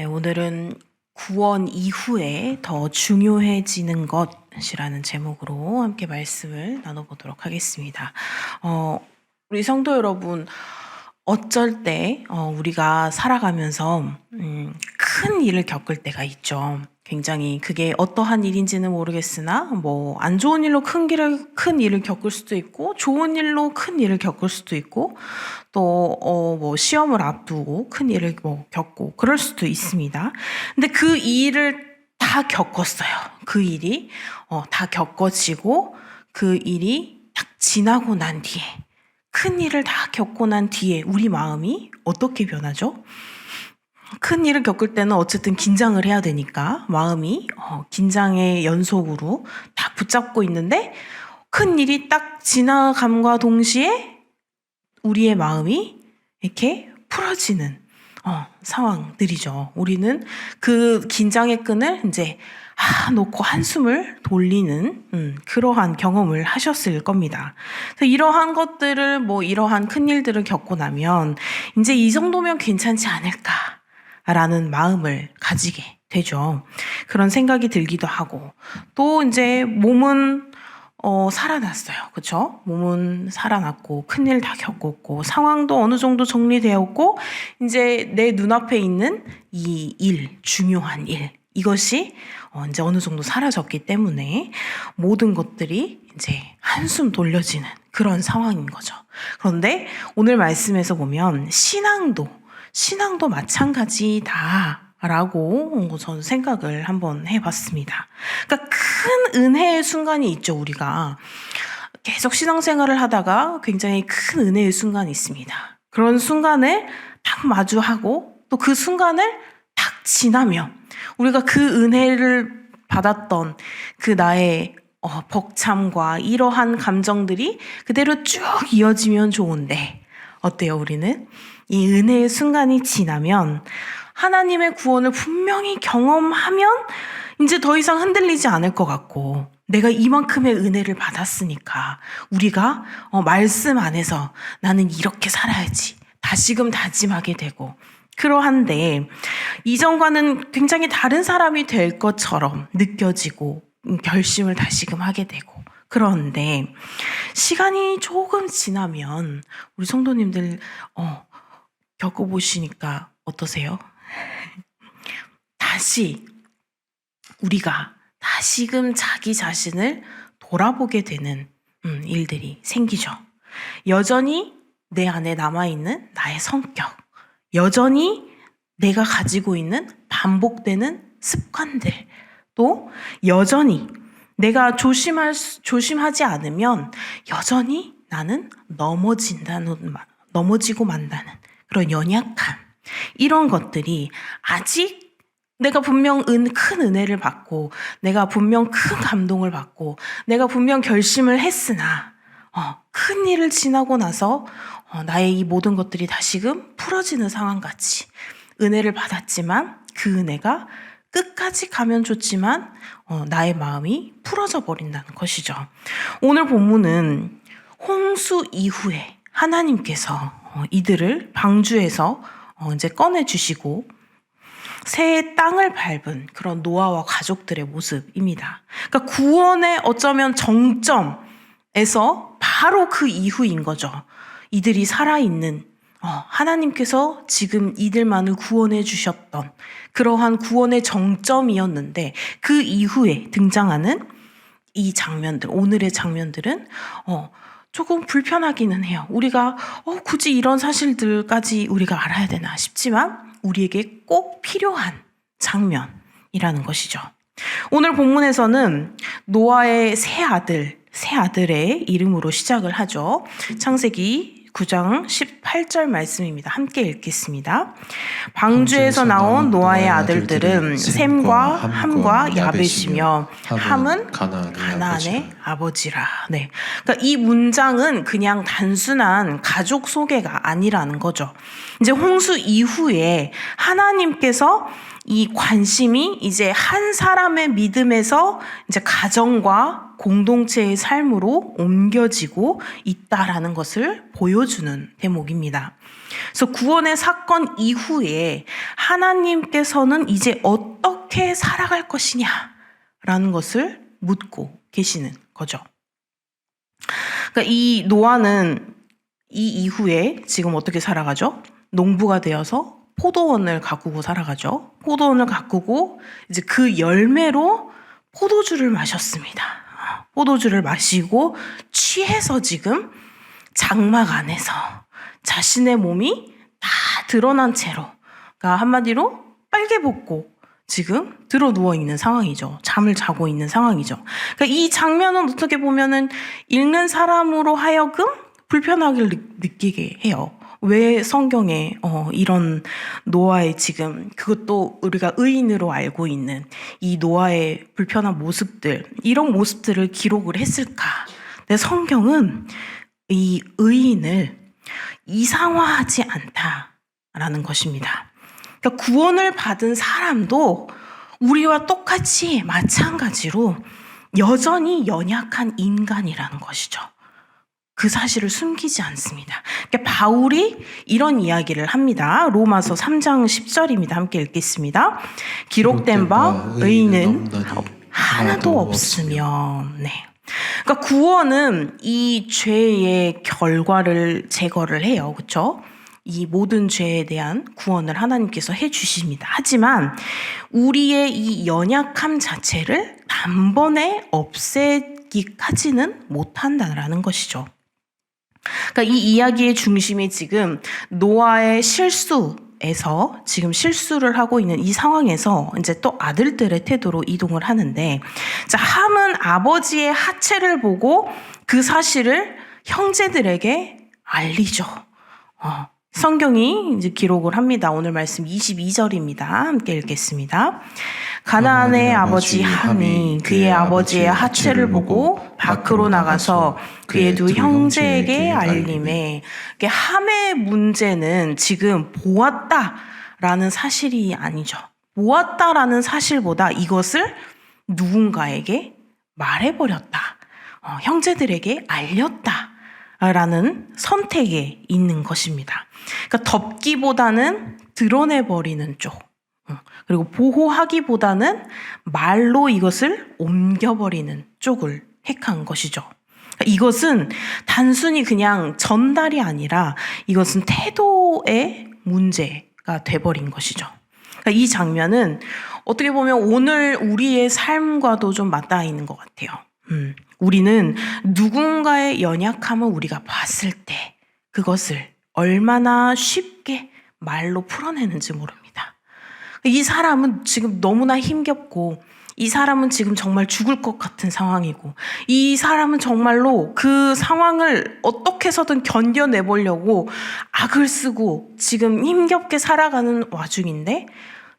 네, 오늘은 구원 이후에 더 중요해지는 것이라는 제목으로 함께 말씀을 나눠보도록 하겠습니다. 우리 성도 여러분, 어쩔 때 우리가 살아가면서 큰 일을 겪을 때가 있죠. 굉장히 그게 어떠한 일인지는 모르겠으나 안 좋은 일로 큰 일을 겪을 수도 있고 좋은 일로 큰 일을 겪을 수도 있고 또 시험을 앞두고 큰 일을 겪고 그럴 수도 있습니다. 근데 그 일을 다 겪었어요. 그 일이 다 겪어지고 그 일이 딱 지나고 난 뒤에 큰 일을 다 겪고 난 뒤에 우리 마음이 어떻게 변하죠? 큰 일을 겪을 때는 어쨌든 긴장을 해야 되니까 마음이 긴장의 연속으로 다 붙잡고 있는데 큰 일이 딱 지나감과 동시에 우리의 마음이 이렇게 풀어지는 상황들이죠. 우리는 그 긴장의 끈을 이제 놓고 한숨을 돌리는 그러한 경험을 하셨을 겁니다. 그래서 이러한 것들을 이러한 큰 일들을 겪고 나면 이제 이 정도면 괜찮지 않을까라는 마음을 가지게 되죠. 그런 생각이 들기도 하고 또 이제 몸은 살아났어요. 그렇죠? 몸은 살아났고 큰일 다 겪었고 상황도 어느 정도 정리되었고 이제 내 눈앞에 있는 이 일, 중요한 일 이것이 이제 어느 정도 사라졌기 때문에 모든 것들이 이제 한숨 돌려지는 그런 상황인 거죠. 그런데 오늘 말씀에서 보면 신앙도 마찬가지다라고 저는 생각을 한번 해봤습니다. 그러니까 큰 은혜의 순간이 있죠. 우리가 계속 신앙생활을 하다가 굉장히 큰 은혜의 순간이 있습니다. 그런 순간을 딱 마주하고 또 그 순간을 딱 지나면 우리가 그 은혜를 받았던 그 나의 벅참과 이러한 감정들이 그대로 쭉 이어지면 좋은데 어때요? 우리는 이 은혜의 순간이 지나면 하나님의 구원을 분명히 경험하면 이제 더 이상 흔들리지 않을 것 같고 내가 이만큼의 은혜를 받았으니까 우리가 말씀 안에서 나는 이렇게 살아야지 다시금 다짐하게 되고 그러한데 이전과는 굉장히 다른 사람이 될 것처럼 느껴지고 결심을 다시금 하게 되고 그런데 시간이 조금 지나면 우리 성도님들 겪어보시니까 어떠세요? 다시 우리가 다시금 자기 자신을 돌아보게 되는 일들이 생기죠. 여전히 내 안에 남아있는 나의 성격, 여전히 내가 가지고 있는 반복되는 습관들, 또 여전히 내가 조심하지 않으면 여전히 나는 넘어지고 만다는 그런 연약함, 이런 것들이 아직 내가 분명 큰 은혜를 받고 내가 분명 큰 감동을 받고 내가 분명 결심을 했으나 큰 일을 지나고 나서 나의 이 모든 것들이 다시금 풀어지는 상황같이 은혜를 받았지만 그 은혜가 끝까지 가면 좋지만 나의 마음이 풀어져 버린다는 것이죠. 오늘 본문은 홍수 이후에 하나님께서 이들을 방주에서 이제 꺼내주시고 새 땅을 밟은 그런 노아와 가족들의 모습입니다. 그러니까 구원의 어쩌면 정점에서 바로 그 이후인 거죠. 이들이 살아있는 하나님께서 지금 이들만을 구원해 주셨던 그러한 구원의 정점이었는데 그 이후에 등장하는 이 장면들, 오늘의 장면들은 조금 불편하기는 해요. 우리가 굳이 이런 사실들까지 우리가 알아야 되나 싶지만 우리에게 꼭 필요한 장면이라는 것이죠. 오늘 본문에서는 노아의 세 아들의 이름으로 시작을 하죠. 창세기 9장 18절 말씀입니다. 함께 읽겠습니다. 방주에서 나온 노아의 아들들은 셈과 함과 야벳이며 함은 가나안의 아버지라. 네. 그러니까 이 문장은 그냥 단순한 가족 소개가 아니라는 거죠. 이제 홍수 이후에 하나님께서 이 관심이 이제 한 사람의 믿음에서 이제 가정과 공동체의 삶으로 옮겨지고 있다라는 것을 보여주는 대목입니다. 그래서 구원의 사건 이후에 하나님께서는 이제 어떻게 살아갈 것이냐라는 것을 묻고 계시는 거죠. 그러니까 이 노아는 이 이후에 지금 어떻게 살아가죠? 농부가 되어서 포도원을 가꾸고 살아가죠. 포도원을 가꾸고 이제 그 열매로 포도주를 마셨습니다. 포도주를 마시고 취해서 지금 장막 안에서 자신의 몸이 다 드러난 채로, 그러니까 한마디로 빨개 벗고 지금 들어 누워 있는 상황이죠. 잠을 자고 있는 상황이죠. 그러니까 이 장면은 어떻게 보면은 읽는 사람으로 하여금 불편하게 느끼게 해요. 왜 성경에 이런 노아의 지금, 그것도 우리가 의인으로 알고 있는 이 노아의 불편한 모습들, 이런 모습들을 기록을 했을까? 근데 성경은 이 의인을 이상화하지 않다라는 것입니다. 그러니까 구원을 받은 사람도 우리와 똑같이 마찬가지로 여전히 연약한 인간이라는 것이죠. 그 사실을 숨기지 않습니다. 그러니까 바울이 이런 이야기를 합니다. 로마서 3장 10절입니다. 함께 읽겠습니다. 기록된 바 의인은 하나도 없으며. 네. 그러니까 구원은 이 죄의 결과를 제거를 해요. 그렇죠? 이 모든 죄에 대한 구원을 하나님께서 해주십니다. 하지만 우리의 이 연약함 자체를 단번에 없애기까지는 못한다라는 것이죠. 그러니까 이 이야기의 중심이 지금 노아의 실수에서 지금 실수를 하고 있는 이 상황에서 이제 또 아들들의 태도로 이동을 하는데, 자, 함은 아버지의 하체를 보고 그 사실을 형제들에게 알리죠. 성경이 이제 기록을 합니다. 오늘 말씀 22절입니다. 함께 읽겠습니다. 가나안의 아버지 함이 그의 아버지의 하체를 보고 밖으로 나가서 그의 두 형제에게 알림해. 함의 문제는 지금 보았다라는 사실이 아니죠. 보았다라는 사실보다 이것을 누군가에게 말해버렸다. 형제들에게 알렸다라는 선택에 있는 것입니다. 그러니까 덮기보다는 드러내버리는 쪽, 그리고 보호하기보다는 말로 이것을 옮겨버리는 쪽을 택한 것이죠. 이것은 단순히 그냥 전달이 아니라 이것은 태도의 문제가 돼버린 것이죠. 그러니까 이 장면은 어떻게 보면 오늘 우리의 삶과도 좀 맞닿아 있는 것 같아요. 우리는 누군가의 연약함을 우리가 봤을 때 그것을 얼마나 쉽게 말로 풀어내는지 모릅니다. 이 사람은 지금 너무나 힘겹고, 이 사람은 지금 정말 죽을 것 같은 상황이고, 이 사람은 정말로 그 상황을 어떻게 해서든 견뎌내보려고 악을 쓰고 지금 힘겹게 살아가는 와중인데,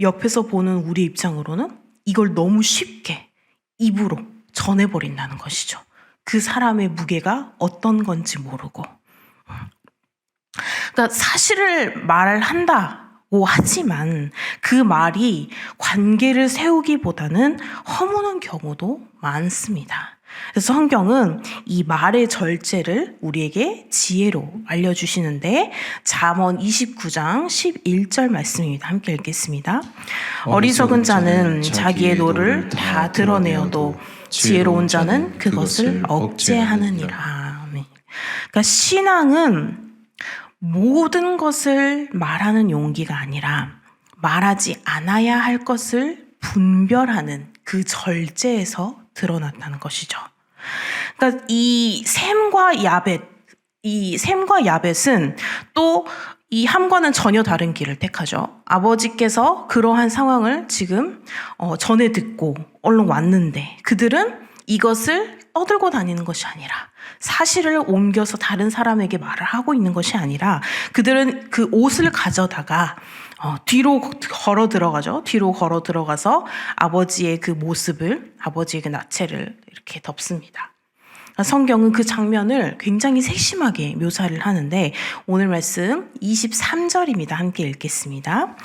옆에서 보는 우리 입장으로는 이걸 너무 쉽게 입으로 전해버린다는 것이죠. 그 사람의 무게가 어떤 건지 모르고. 그러니까 사실을 말한다고 하지만 그 말이 관계를 세우기보다는 허무는 경우도 많습니다. 그래서 성경은 이 말의 절제를 우리에게 지혜로 알려주시는데, 잠언 29장 11절 말씀입니다. 함께 읽겠습니다. 어리석은 자는 자기의 노를 다 드러내어도 지혜로운 자는 그것을 억제하느니라. 그러니까 신앙은 모든 것을 말하는 용기가 아니라 말하지 않아야 할 것을 분별하는 그 절제에서 드러났다는 것이죠. 그러니까 이 셈과 야벳은 또 이 함과는 전혀 다른 길을 택하죠. 아버지께서 그러한 상황을 지금 전에 듣고 얼른 왔는데, 그들은 이것을 떠들고 다니는 것이 아니라, 사실을 옮겨서 다른 사람에게 말을 하고 있는 것이 아니라, 그들은 그 옷을 가져다가 뒤로 걸어 들어가죠. 뒤로 걸어 들어가서 아버지의 그 모습을, 아버지의 그 나체를 이렇게 덮습니다. 성경은 그 장면을 굉장히 세심하게 묘사를 하는데, 오늘 말씀 23절입니다. 함께 읽겠습니다.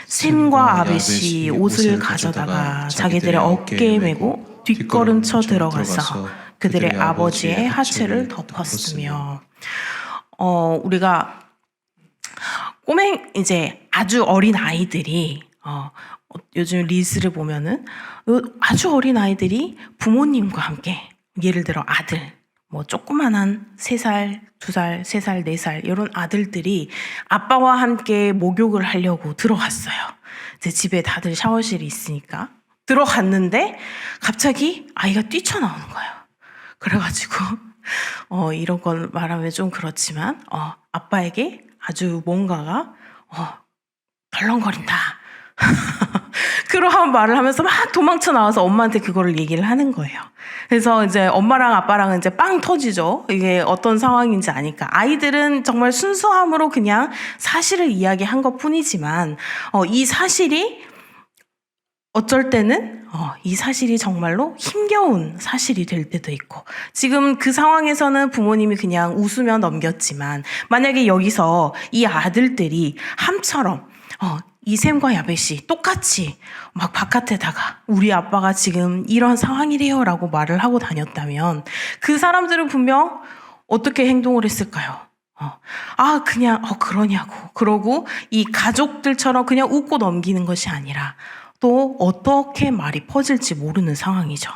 셈과 아벳이 옷을 가져다가 자기들의 어깨에 메고 뒷걸음쳐 들어가서 그들의 아버지의 하체를 덮었으며. 우리가 이제 아주 어린 아이들이 요즘 릴스를 보면은 아주 어린 아이들이 부모님과 함께, 예를 들어 아들, 뭐 조그만한 3살, 2살, 3살, 4살 이런 아들들이 아빠와 함께 목욕을 하려고 들어갔어요. 이제 집에 다들 샤워실이 있으니까 들어갔는데 갑자기 아이가 뛰쳐나오는 거예요. 그래가지고 이런 건 말하면 좀 그렇지만 아빠에게 아주 뭔가가 덜렁거린다. 그러한 말을 하면서 막 도망쳐 나와서 엄마한테 그거를 얘기를 하는 거예요. 그래서 이제 엄마랑 아빠랑은 이제 빵 터지죠. 이게 어떤 상황인지 아니까. 아이들은 정말 순수함으로 그냥 사실을 이야기한 것 뿐이지만, 이 사실이 어쩔 때는 이 사실이 정말로 힘겨운 사실이 될 때도 있고, 지금 그 상황에서는 부모님이 그냥 웃으며 넘겼지만, 만약에 여기서 이 아들들이 함처럼 이 샘과 야벳이 똑같이 막 바깥에다가 우리 아빠가 지금 이런 상황이래요 라고 말을 하고 다녔다면 그 사람들은 분명 어떻게 행동을 했을까요? 그냥 그러냐고. 그러고 이 가족들처럼 그냥 웃고 넘기는 것이 아니라 또 어떻게 말이 퍼질지 모르는 상황이죠.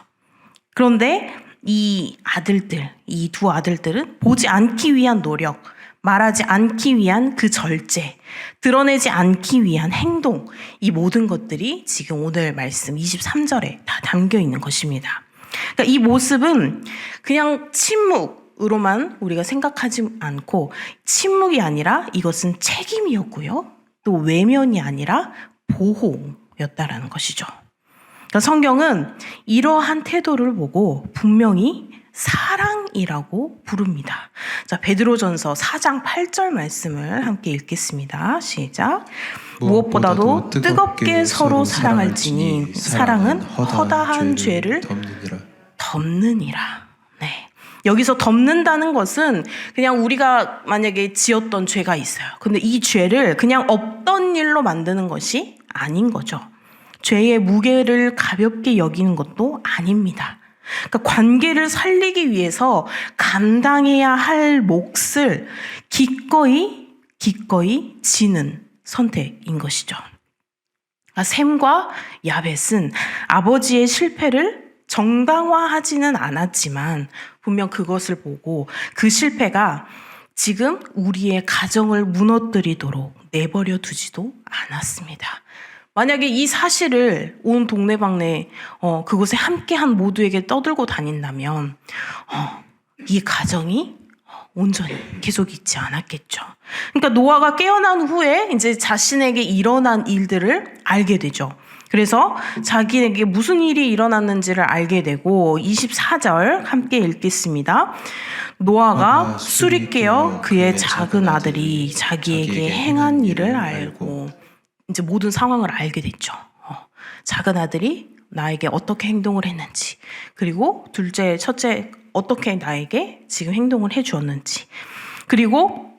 그런데 이 두 아들들은 보지 않기 위한 노력, 말하지 않기 위한 그 절제, 드러내지 않기 위한 행동, 이 모든 것들이 지금 오늘 말씀 23절에 다 담겨 있는 것입니다. 그러니까 이 모습은 그냥 침묵으로만 우리가 생각하지 않고, 침묵이 아니라 이것은 책임이었고요. 또 외면이 아니라 보호였다라는 것이죠. 그러니까 성경은 이러한 태도를 보고 분명히 사랑이라고 부릅니다. 자, 베드로전서 4장 8절 말씀을 함께 읽겠습니다. 시작. 무엇보다도 뜨겁게 서로 사랑할지니 사랑은 허다한 죄를 덮느니라. 네. 여기서 덮는다는 것은 그냥 우리가 만약에 지었던 죄가 있어요. 근데 이 죄를 그냥 없던 일로 만드는 것이 아닌 거죠. 죄의 무게를 가볍게 여기는 것도 아닙니다. 그러니까 관계를 살리기 위해서 감당해야 할 몫을 기꺼이 지는 선택인 것이죠. 그러니까 셈과 야벳은 아버지의 실패를 정당화하지는 않았지만 분명 그것을 보고 그 실패가 지금 우리의 가정을 무너뜨리도록 내버려 두지도 않았습니다. 만약에 이 사실을 온 동네방네 그곳에 함께한 모두에게 떠들고 다닌다면 이 가정이 온전히 계속 있지 않았겠죠. 그러니까 노아가 깨어난 후에 이제 자신에게 일어난 일들을 알게 되죠. 그래서 자기에게 무슨 일이 일어났는지를 알게 되고 24절 함께 읽겠습니다. 노아가 술이 깨어 그의 작은 아들이 자기에게 행한 일을 알고, 이제 모든 상황을 알게 됐죠. 작은 아들이 나에게 어떻게 행동을 했는지, 그리고 첫째 어떻게 나에게 지금 행동을 해주었는지, 그리고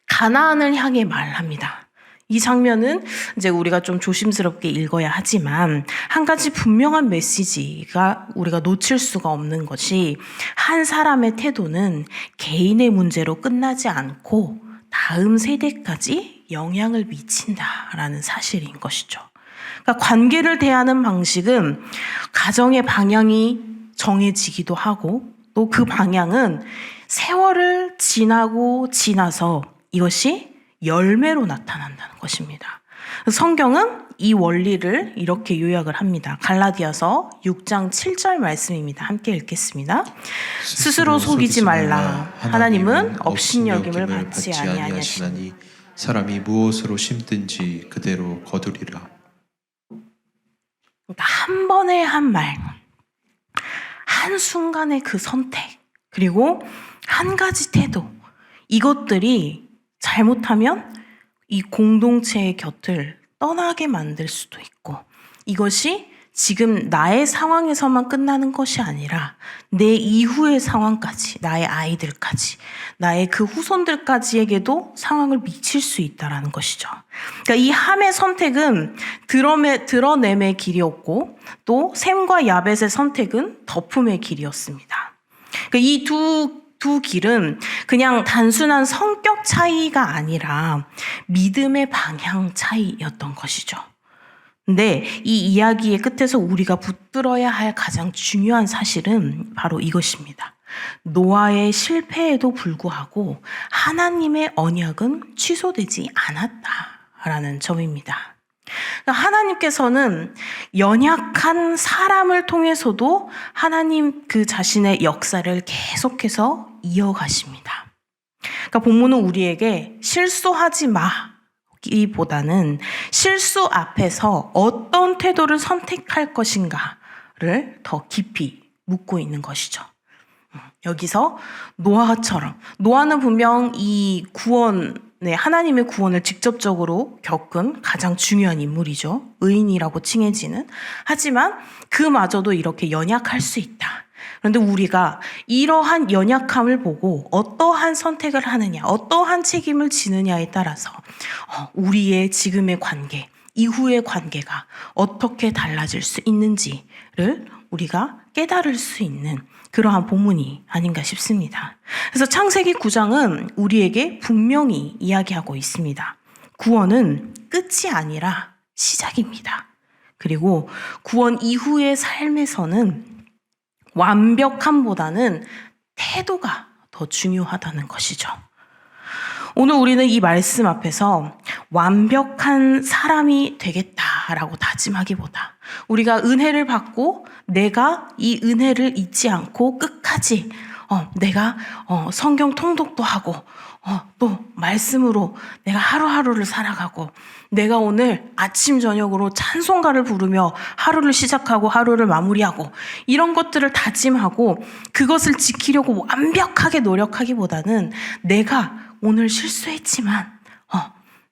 가나안을 향해 말합니다. 이 장면은 이제 우리가 좀 조심스럽게 읽어야 하지만 한 가지 분명한 메시지가 우리가 놓칠 수가 없는 것이, 한 사람의 태도는 개인의 문제로 끝나지 않고 다음 세대까지 영향을 미친다라는 사실인 것이죠. 그러니까 관계를 대하는 방식은 가정의 방향이 정해지기도 하고, 또 그 방향은 세월을 지나서 이것이 열매로 나타난다는 것입니다. 성경은 이 원리를 이렇게 요약을 합니다. 갈라디아서 6장 7절 말씀입니다. 함께 읽겠습니다. 스스로 속이지 말라. 하나님은 업신여김을 받지 아니하시나니 사람이 무엇으로 심든지 그대로 거두리라. 그러니까 한 번의 한 말, 한순간의 그 선택, 그리고 한 가지 태도, 이것들이 잘못하면 이 공동체의 곁을 떠나게 만들 수도 있고, 이것이 지금 나의 상황에서만 끝나는 것이 아니라 내 이후의 상황까지, 나의 아이들까지, 나의 그 후손들까지에게도 상황을 미칠 수 있다라는 것이죠. 그러니까 이 함의 선택은 드러냄의 길이었고 또 셈과 야벳의 선택은 덮음의 길이었습니다. 그러니까 이 두 길은 그냥 단순한 성격 차이가 아니라 믿음의 방향 차이였던 것이죠. 근데 이 이야기의 끝에서 우리가 붙들어야 할 가장 중요한 사실은 바로 이것입니다. 노아의 실패에도 불구하고 하나님의 언약은 취소되지 않았다라는 점입니다. 하나님께서는 연약한 사람을 통해서도 하나님 그 자신의 역사를 계속해서 이어가십니다. 그러니까 본문은 우리에게 실수하지 마기보다는 실수 앞에서 어떤 태도를 선택할 것인가를 더 깊이 묻고 있는 것이죠. 여기서 노아는 분명 이 하나님의 구원을 직접적으로 겪은 가장 중요한 인물이죠. 의인이라고 칭해지는. 하지만 그마저도 이렇게 연약할 수 있다. 그런데 우리가 이러한 연약함을 보고 어떠한 선택을 하느냐, 어떠한 책임을 지느냐에 따라서 우리의 지금의 관계, 이후의 관계가 어떻게 달라질 수 있는지를 우리가 깨달을 수 있는 그러한 본문이 아닌가 싶습니다. 그래서 창세기 9장은 우리에게 분명히 이야기하고 있습니다. 구원은 끝이 아니라 시작입니다. 그리고 구원 이후의 삶에서는 완벽함보다는 태도가 더 중요하다는 것이죠. 오늘 우리는 이 말씀 앞에서 완벽한 사람이 되겠다라고 다짐하기보다 우리가 은혜를 받고 내가 이 은혜를 잊지 않고 끝까지 내가 성경 통독도 하고 또 말씀으로 내가 하루하루를 살아가고 내가 오늘 아침 저녁으로 찬송가를 부르며 하루를 시작하고 하루를 마무리하고 이런 것들을 다짐하고 그것을 지키려고 완벽하게 노력하기보다는 내가 오늘 실수했지만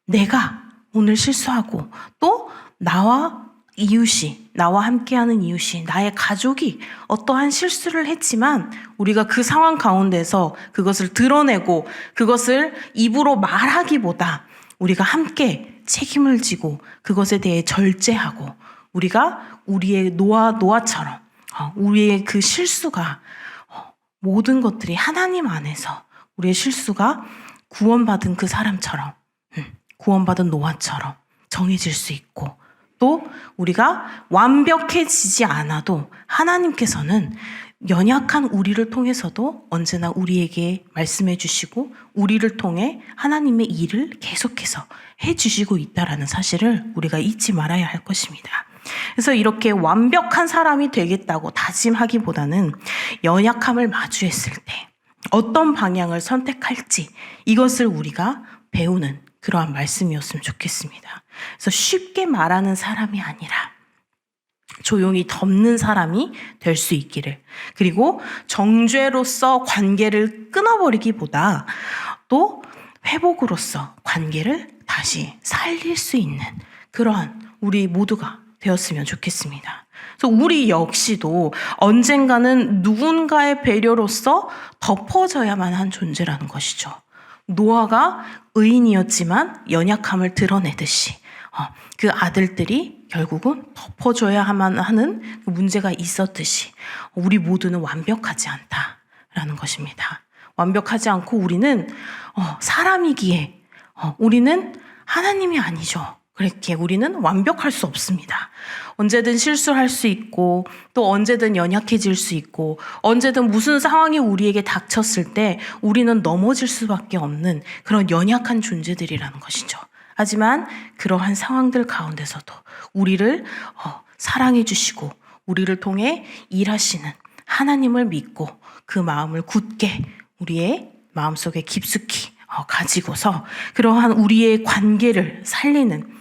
내가 오늘 실수하고 또 나와 함께하는 이웃이, 나의 가족이 어떠한 실수를 했지만 우리가 그 상황 가운데서 그것을 드러내고 그것을 입으로 말하기보다 우리가 함께 책임을 지고 그것에 대해 절제하고 우리가 우리의 노아처럼 우리의 그 실수가 모든 것들이 하나님 안에서 우리의 실수가 구원받은 그 사람처럼 구원받은 노아처럼 정해질 수 있고 또 우리가 완벽해지지 않아도 하나님께서는 연약한 우리를 통해서도 언제나 우리에게 말씀해 주시고 우리를 통해 하나님의 일을 계속해서 해 주시고 있다는 사실을 우리가 잊지 말아야 할 것입니다. 그래서 이렇게 완벽한 사람이 되겠다고 다짐하기보다는 연약함을 마주했을 때 어떤 방향을 선택할지 이것을 우리가 배우는 그러한 말씀이었으면 좋겠습니다. 그래서 쉽게 말하는 사람이 아니라 조용히 덮는 사람이 될 수 있기를, 그리고 정죄로서 관계를 끊어버리기보다 또 회복으로서 관계를 다시 살릴 수 있는 그러한 우리 모두가 되었으면 좋겠습니다. 그래서 우리 역시도 언젠가는 누군가의 배려로서 덮어져야만 한 존재라는 것이죠. 노아가 의인이었지만 연약함을 드러내듯이 그 아들들이 결국은 덮어줘야만 하는 그 문제가 있었듯이 우리 모두는 완벽하지 않다라는 것입니다. 완벽하지 않고 우리는 사람이기에 우리는 하나님이 아니죠. 그렇게 우리는 완벽할 수 없습니다. 언제든 실수할 수 있고 또 언제든 연약해질 수 있고 언제든 무슨 상황이 우리에게 닥쳤을 때 우리는 넘어질 수밖에 없는 그런 연약한 존재들이라는 것이죠. 하지만 그러한 상황들 가운데서도 우리를 사랑해 주시고 우리를 통해 일하시는 하나님을 믿고 그 마음을 굳게 우리의 마음속에 깊숙이 가지고서 그러한 우리의 관계를 살리는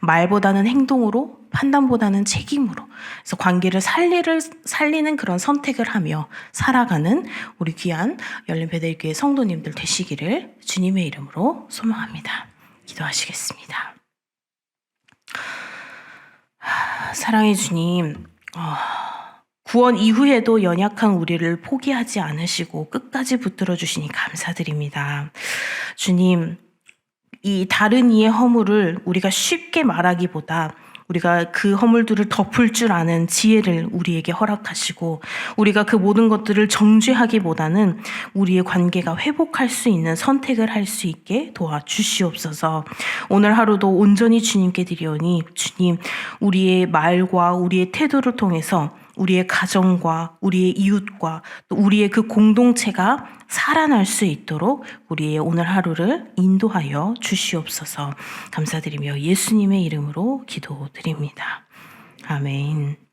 말보다는 행동으로 판단보다는 책임으로 그래서 관계를 살리는 그런 선택을 하며 살아가는 우리 귀한 열린베델교회 성도님들 되시기를 주님의 이름으로 소망합니다. 기도하시겠습니다. 사랑의 주님, 구원 이후에도 연약한 우리를 포기하지 않으시고 끝까지 붙들어 주시니 감사드립니다. 주님, 이 다른 이의 허물을 우리가 쉽게 말하기보다 우리가 그 허물들을 덮을 줄 아는 지혜를 우리에게 허락하시고 우리가 그 모든 것들을 정죄하기보다는 우리의 관계가 회복할 수 있는 선택을 할 수 있게 도와주시옵소서. 오늘 하루도 온전히 주님께 드리오니 주님, 우리의 말과 우리의 태도를 통해서 우리의 가정과 우리의 이웃과 또 우리의 그 공동체가 살아날 수 있도록 우리의 오늘 하루를 인도하여 주시옵소서. 감사드리며 예수님의 이름으로 기도드립니다. 아멘.